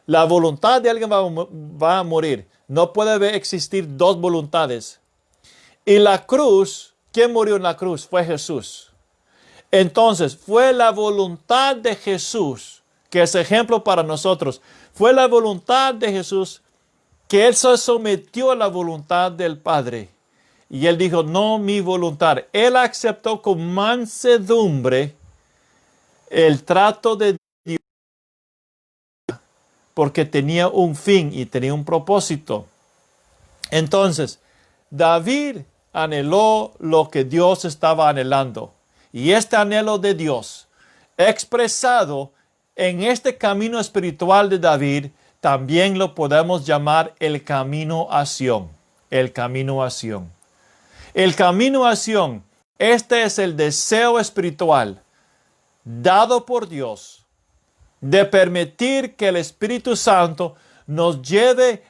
La voluntad de alguien va a morir. No puede existir 2 voluntades. Y la cruz, ¿quién murió en la cruz? Fue Jesús. Entonces, fue la voluntad de Jesús, que es ejemplo para nosotros. Fue la voluntad de Jesús que Él se sometió a la voluntad del Padre. Y Él dijo, no mi voluntad. Él aceptó con mansedumbre el trato de Dios porque tenía un fin y tenía un propósito. Entonces, David anheló lo que Dios estaba anhelando. Y este anhelo de Dios, expresado en este camino espiritual de David, también lo podemos llamar el camino a Sión. El camino a Sión. El camino a Sión, este es el deseo espiritual dado por Dios de permitir que el Espíritu Santo nos lleve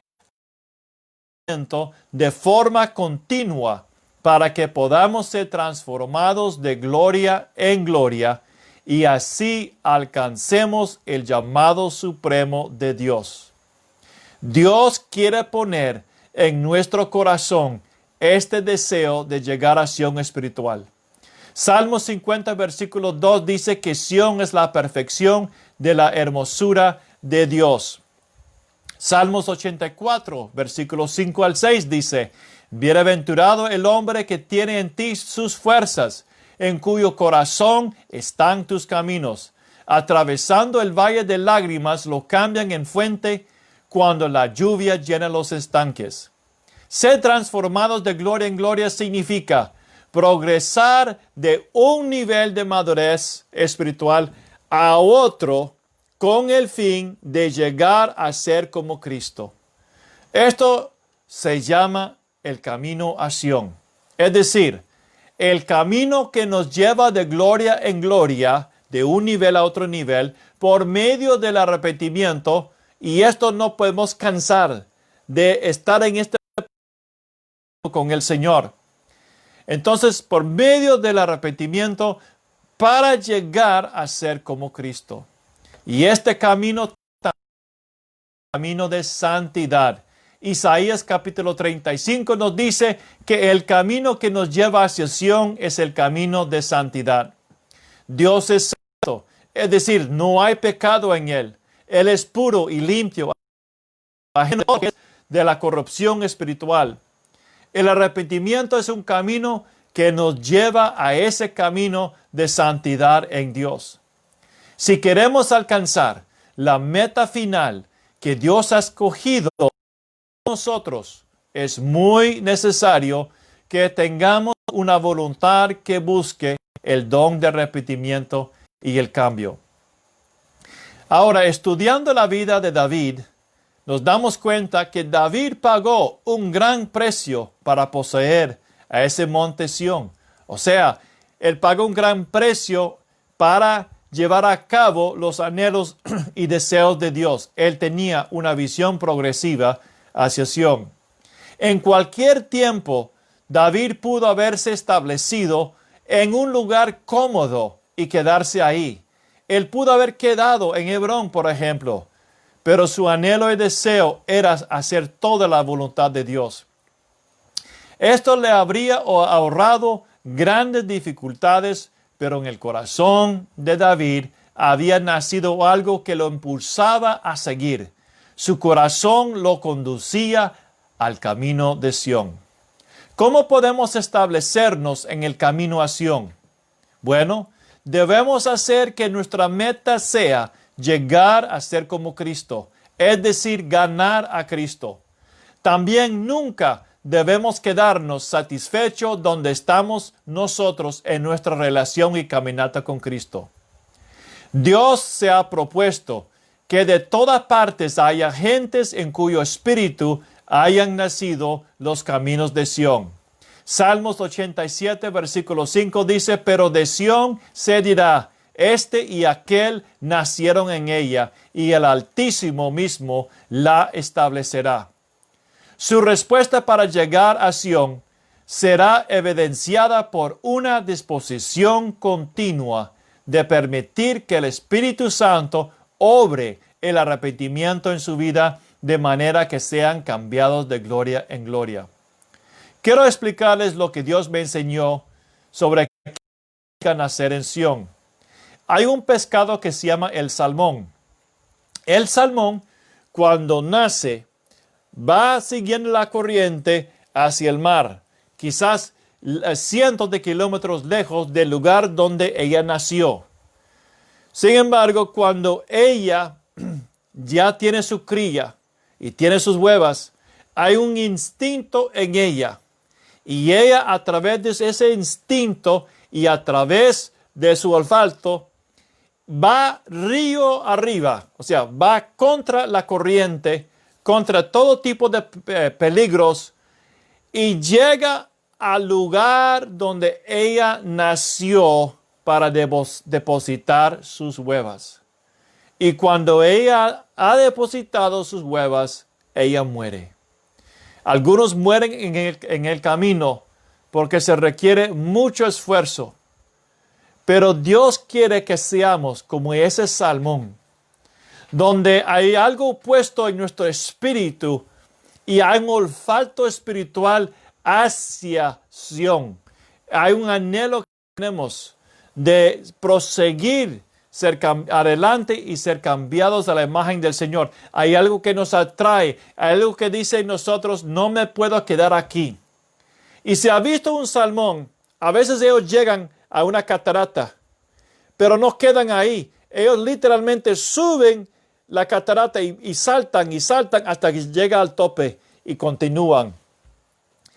de forma continua para que podamos ser transformados de gloria en gloria y así alcancemos el llamado supremo de Dios. Dios quiere poner en nuestro corazón este deseo de llegar a Sión espiritual. Salmo 50, versículo 2 dice que Sión es la perfección de la hermosura de Dios. Salmos 84, versículos 5 al 6 dice, bienaventurado el hombre que tiene en ti sus fuerzas, en cuyo corazón están tus caminos. Atravesando el valle de lágrimas lo cambian en fuente cuando la lluvia llena los estanques. Ser transformados de gloria en gloria significa progresar de un nivel de madurez espiritual a otro con el fin de llegar a ser como Cristo. Esto se llama el camino a Sión. Es decir, el camino que nos lleva de gloria en gloria, de un nivel a otro nivel, por medio del arrepentimiento, y esto no podemos cansar de estar en este con el Señor. Entonces, por medio del arrepentimiento, para llegar a ser como Cristo. Y este camino es camino de santidad. Isaías capítulo 35 nos dice que el camino que nos lleva hacia Sión es el camino de santidad. Dios es santo, es decir, no hay pecado en Él. Él es puro y limpio, ajeno de la corrupción espiritual. El arrepentimiento es un camino que nos lleva a ese camino de santidad en Dios. Si queremos alcanzar la meta final que Dios ha escogido para nosotros, es muy necesario que tengamos una voluntad que busque el don de arrepentimiento y el cambio. Ahora, estudiando la vida de David, nos damos cuenta que David pagó un gran precio para poseer a ese monte Sión. O sea, él pagó un gran precio para llevar a cabo los anhelos y deseos de Dios. Él tenía una visión progresiva hacia Sión. En cualquier tiempo, David pudo haberse establecido en un lugar cómodo y quedarse ahí. Él pudo haber quedado en Hebrón, por ejemplo, pero su anhelo y deseo era hacer toda la voluntad de Dios. Esto le habría ahorrado grandes dificultades, pero en el corazón de David había nacido algo que lo impulsaba a seguir. Su corazón lo conducía al camino de Sión. ¿Cómo podemos establecernos en el camino a Sión? Bueno, debemos hacer que nuestra meta sea llegar a ser como Cristo, es decir, ganar a Cristo. También nunca debemos quedarnos satisfechos donde estamos nosotros en nuestra relación y caminata con Cristo. Dios se ha propuesto que de todas partes haya gentes en cuyo espíritu hayan nacido los caminos de Sión. Salmos 87, versículo 5 dice, pero de Sión se dirá, este y aquel nacieron en ella, y el Altísimo mismo la establecerá. Su respuesta para llegar a Sión será evidenciada por una disposición continua de permitir que el Espíritu Santo obre el arrepentimiento en su vida de manera que sean cambiados de gloria en gloria. Quiero explicarles lo que Dios me enseñó sobre qué significa nacer en Sión. Hay un pescado que se llama el salmón. El salmón, cuando nace, va siguiendo la corriente hacia el mar, quizás cientos de kilómetros lejos del lugar donde ella nació. Sin embargo, cuando ella ya tiene su cría y tiene sus huevas, hay un instinto en ella. Y ella, a través de ese instinto y a través de su olfato, va río arriba, o sea, va contra la corriente, contra todo tipo de peligros y llega al lugar donde ella nació para depositar sus huevas. Y cuando ella ha depositado sus huevas, ella muere. Algunos mueren en el camino porque se requiere mucho esfuerzo. Pero Dios quiere que seamos como ese salmón, donde hay algo puesto en nuestro espíritu y hay un olfato espiritual hacia Sión. Hay un anhelo que tenemos de proseguir, ser adelante y ser cambiados a la imagen del Señor. Hay algo que nos atrae, hay algo que dice en nosotros, no me puedo quedar aquí. Y se ha visto un salmón, a veces ellos llegan a una catarata, pero no quedan ahí. Ellos literalmente suben la catarata y saltan hasta que llega al tope y continúan.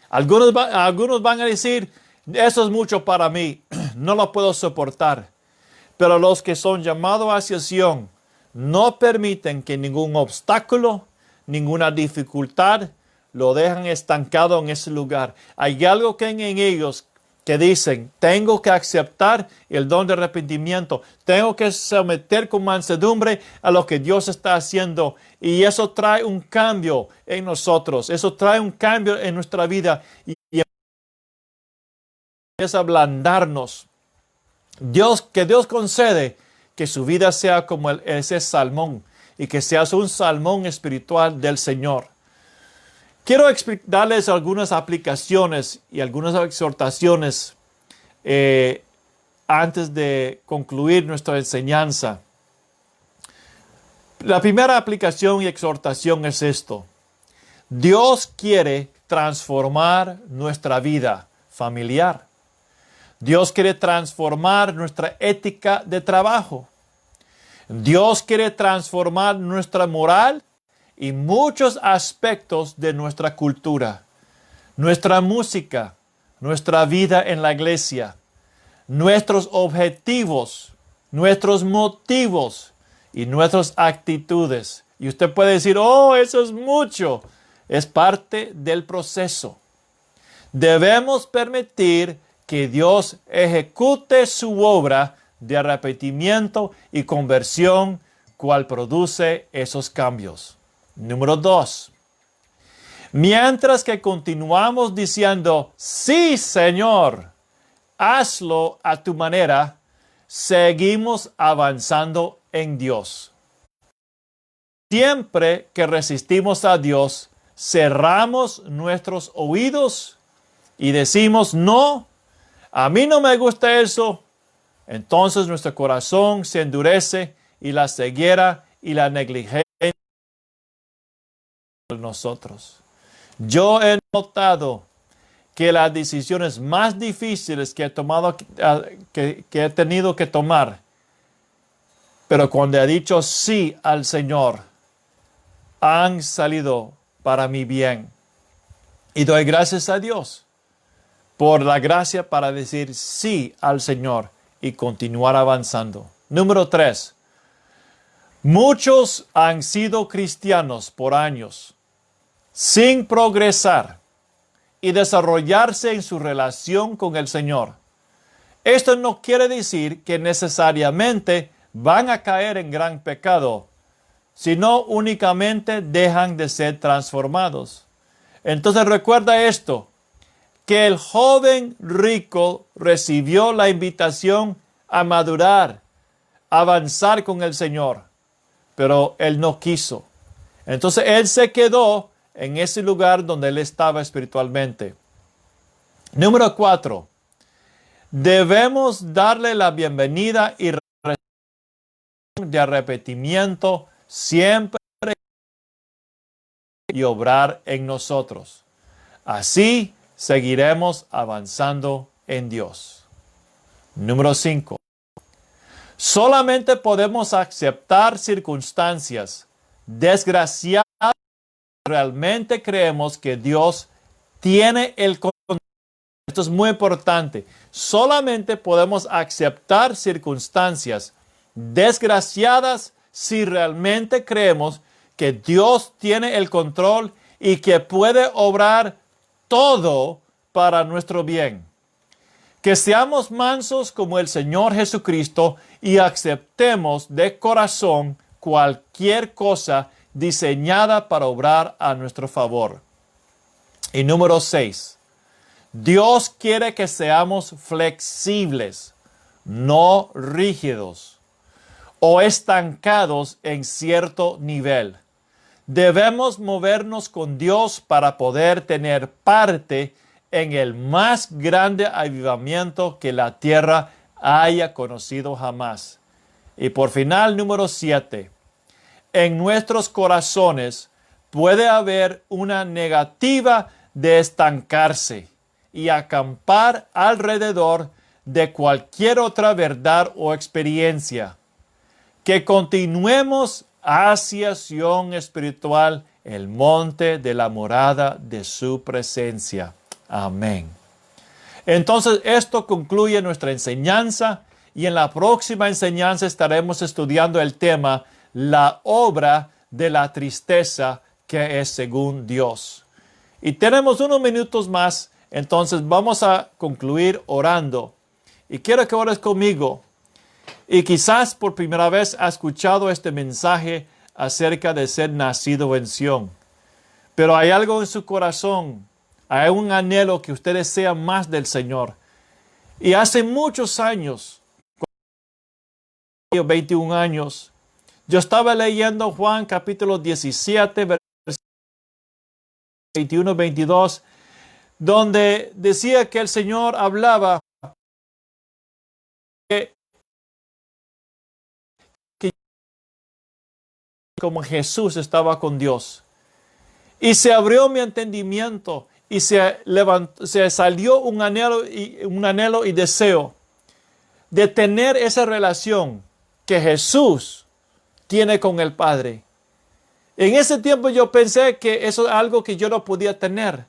Algunos van a decir, eso es mucho para mí, no lo puedo soportar. Pero los que son llamados hacia Sión no permiten que ningún obstáculo, ninguna dificultad lo dejan estancado en ese lugar. Hay algo que en ellos que dicen, tengo que aceptar el don de arrepentimiento, tengo que someter con mansedumbre a lo que Dios está haciendo, y eso trae un cambio en nosotros, eso trae un cambio en nuestra vida. Y es ablandarnos. Que Dios concede que su vida sea como ese salmón y que seas un salmón espiritual del Señor. Quiero darles algunas aplicaciones y algunas exhortaciones antes de concluir nuestra enseñanza. La primera aplicación y exhortación es esto. Dios quiere transformar nuestra vida familiar. Dios quiere transformar nuestra ética de trabajo. Dios quiere transformar nuestra moral y muchos aspectos de nuestra cultura, nuestra música, nuestra vida en la iglesia, nuestros objetivos, nuestros motivos y nuestras actitudes. Y usted puede decir, oh, eso es mucho. Es parte del proceso. Debemos permitir que Dios ejecute su obra de arrepentimiento y conversión, cual produce esos cambios. Número 2. Mientras que continuamos diciendo, sí, Señor, hazlo a tu manera, seguimos avanzando en Dios. Siempre que resistimos a Dios, cerramos nuestros oídos y decimos, no, a mí no me gusta eso. Entonces nuestro corazón se endurece y la ceguera y la negligencia de nosotros. Yo he notado que las decisiones más difíciles que he tenido que tomar, pero cuando he dicho sí al Señor, han salido para mi bien. Y doy gracias a Dios por la gracia para decir sí al Señor y continuar avanzando. Número 3. Muchos han sido cristianos por años sin progresar y desarrollarse en su relación con el Señor. Esto no quiere decir que necesariamente van a caer en gran pecado, sino únicamente dejan de ser transformados. Entonces recuerda esto, que el joven rico recibió la invitación a madurar, a avanzar con el Señor, pero él no quiso. Entonces él se quedó en ese lugar donde él estaba espiritualmente. Número 4. Debemos darle la bienvenida y de arrepentimiento siempre y obrar en nosotros. Así seguiremos avanzando en Dios. Número 5. Solamente podemos aceptar circunstancias desgraciadas si realmente creemos que Dios tiene el control. Esto es muy importante. Solamente podemos aceptar circunstancias desgraciadas si realmente creemos que Dios tiene el control y que puede obrar todo para nuestro bien. Que seamos mansos como el Señor Jesucristo y aceptemos de corazón cualquier cosa diseñada para obrar a nuestro favor. Y número 6. Dios quiere que seamos flexibles, no rígidos o estancados en cierto nivel. Debemos movernos con Dios para poder tener parte en el más grande avivamiento que la tierra haya conocido jamás. Y por final, número 7. En nuestros corazones puede haber una negativa de estancarse y acampar alrededor de cualquier otra verdad o experiencia. Que continuemos hacia Sión espiritual, el monte de la morada de su presencia. Amén. Entonces, esto concluye nuestra enseñanza y en la próxima enseñanza estaremos estudiando el tema la obra de la tristeza que es según Dios. Y tenemos unos minutos más, entonces vamos a concluir orando. Y quiero que ores conmigo. Y quizás por primera vez has escuchado este mensaje acerca de ser nacido en Sión. Pero hay algo en su corazón, hay un anhelo que usted desea más del Señor. Y hace muchos años, 21 años, yo estaba leyendo Juan capítulo 17, versículos 21, 22, donde decía que el Señor hablaba que como Jesús estaba con Dios. Y se abrió mi entendimiento y se salió un anhelo y deseo de tener esa relación que Jesús tiene con el Padre. En ese tiempo yo pensé que eso es algo que yo no podía tener,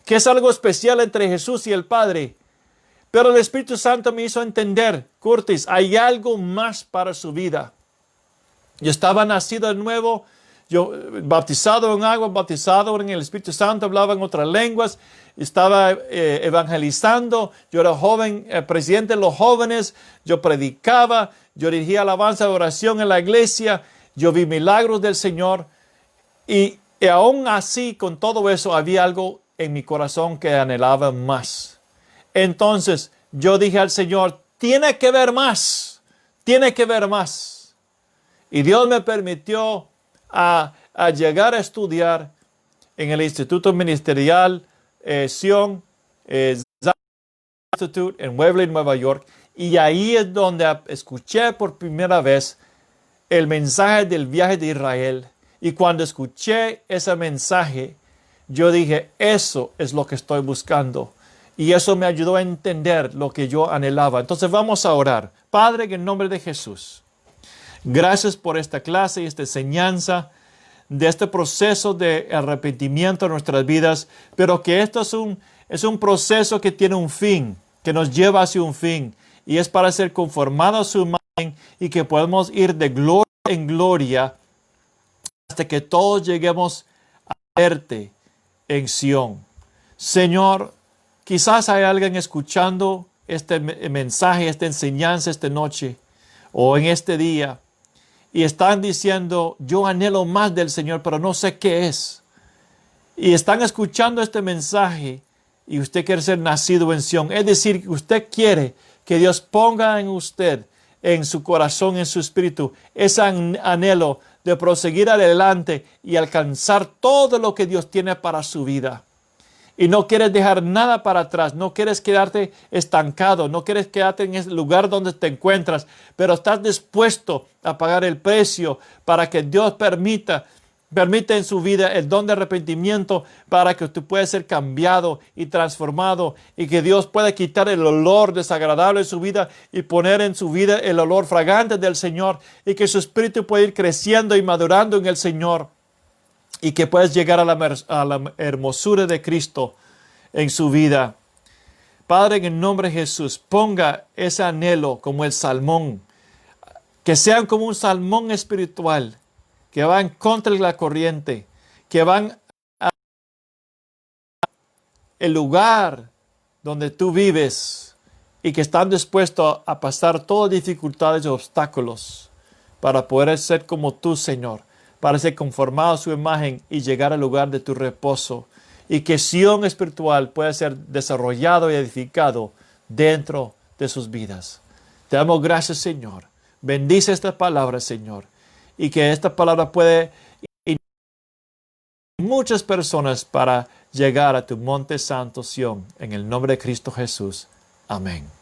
que es algo especial entre Jesús y el Padre. Pero el Espíritu Santo me hizo entender, Curtis, hay algo más para su vida. Yo estaba nacido de nuevo, yo bautizado en agua, bautizado en el Espíritu Santo, hablaba en otras lenguas, estaba evangelizando, yo era joven, presidente de los jóvenes, yo predicaba, yo dirigía alabanza de oración en la iglesia, yo vi milagros del Señor y aún así con todo eso había algo en mi corazón que anhelaba más. Entonces yo dije al Señor, tiene que ver más, tiene que ver más. Y Dios me permitió a llegar a estudiar en el Instituto Ministerial Sion Institute en Waverly, Nueva York. Y ahí es donde escuché por primera vez el mensaje del viaje de Israel. Y cuando escuché ese mensaje, yo dije, eso es lo que estoy buscando. Y eso me ayudó a entender lo que yo anhelaba. Entonces vamos a orar. Padre, en el nombre de Jesús, gracias por esta clase y esta enseñanza de este proceso de arrepentimiento en nuestras vidas, pero que esto es un proceso que tiene un fin, que nos lleva hacia un fin, y es para ser conformados a su imagen y que podemos ir de gloria en gloria hasta que todos lleguemos a verte en Sion. Señor, quizás hay alguien escuchando este mensaje, esta enseñanza esta noche o en este día, y están diciendo, yo anhelo más del Señor, pero no sé qué es. Y están escuchando este mensaje y usted quiere ser nacido en Sion. Es decir, usted quiere que Dios ponga en usted, en su corazón, en su espíritu, ese anhelo de proseguir adelante y alcanzar todo lo que Dios tiene para su vida. Y no quieres dejar nada para atrás, no quieres quedarte estancado, no quieres quedarte en ese lugar donde te encuentras, pero estás dispuesto a pagar el precio para que Dios permita en su vida el don de arrepentimiento para que usted pueda ser cambiado y transformado y que Dios pueda quitar el olor desagradable de su vida y poner en su vida el olor fragante del Señor y que su espíritu pueda ir creciendo y madurando en el Señor. Y que puedas llegar a la hermosura de Cristo en su vida. Padre, en el nombre de Jesús, ponga ese anhelo como el salmón. Que sean como un salmón espiritual, que va en contra de la corriente, que van al lugar donde tú vives y que están dispuestos a pasar todas dificultades y obstáculos para poder ser como tú, Señor. Para ser conformado a su imagen y llegar al lugar de tu reposo. Y que Sion espiritual pueda ser desarrollado y edificado dentro de sus vidas. Te damos gracias, Señor. Bendice esta palabra, Señor. Y que esta palabra puede ir a muchas personas para llegar a tu monte santo, Sion. En el nombre de Cristo Jesús. Amén.